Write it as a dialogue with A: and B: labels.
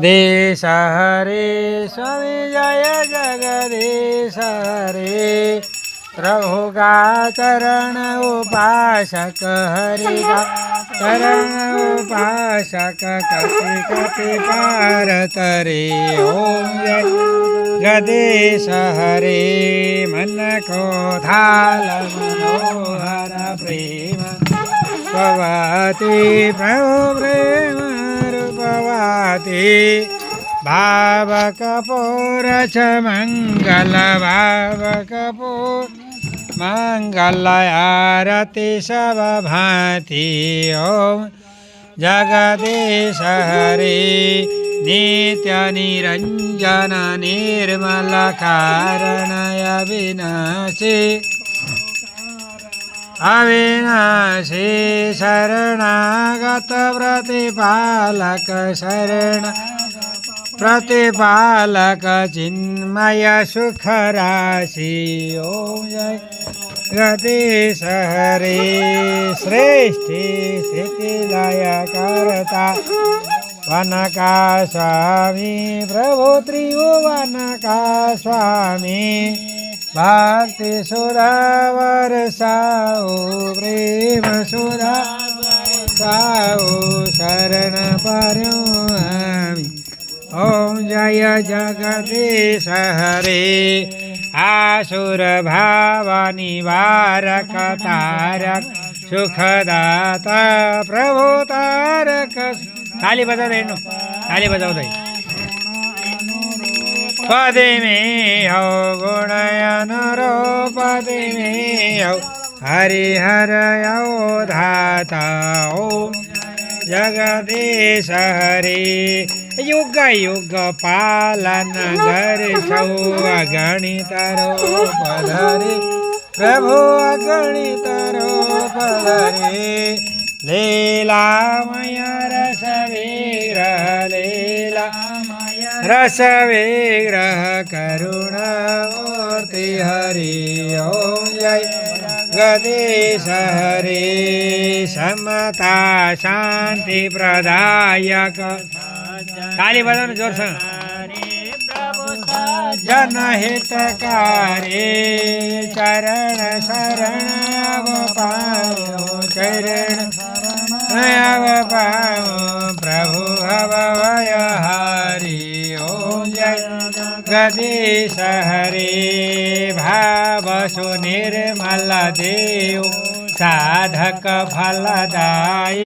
A: देश हरे स्वामी जय जगदीश हरे प्रभु का चरण उपासक हरि का चरण उपासक कति कति पार तरे ओम जय जगदीश हरे मन को थाल मनोहर प्रेम रूपवती प्रभु प्रेम रूपवती भाव कपूर च मंगल भाव कपूर मंगल आरती सब भांति ओम जगदीश हरे नित्य निरंजन निर्मल कारण अविनाशी अविनाशी शरणागत प्रतिपालक शरण प्रतिपालक चिन्मय सुख राशि ओम जय जगदीश हरे श्रेष्ठी स्थिति लय करता वन का स्वामी प्रभु त्रिभुवन का स्वामी भक्ति सुधा वर्षाओ प्रेम सुधा साओ शरण पर्यो आमी ओम जय जगदीश हरे आसुर भाव निवारक तारक सुखदाता प्रभु तारक ताली बजाओ देनो ताली बजाओ दे पदे में हो गुणयन रो पदे में हो हरिहर धाता ओम जगदीश हरे युग युग पालन घर छौ अगणित रूप धरे प्रभु अगणित रूप धरे लीलामय रस विग्रह लीलामय रस विग्रह करुणामूर्ति हरि ओम जय जगदीश हरे समता शांति प्रदायक ताली बजाओ जोर से जनहितकारी चरण शरण अब पाओ चरण अब पाओ प्रभु भवय हरि ओम जय जगदीश हरे भाव सुनिर्मल देव साधक फलदायी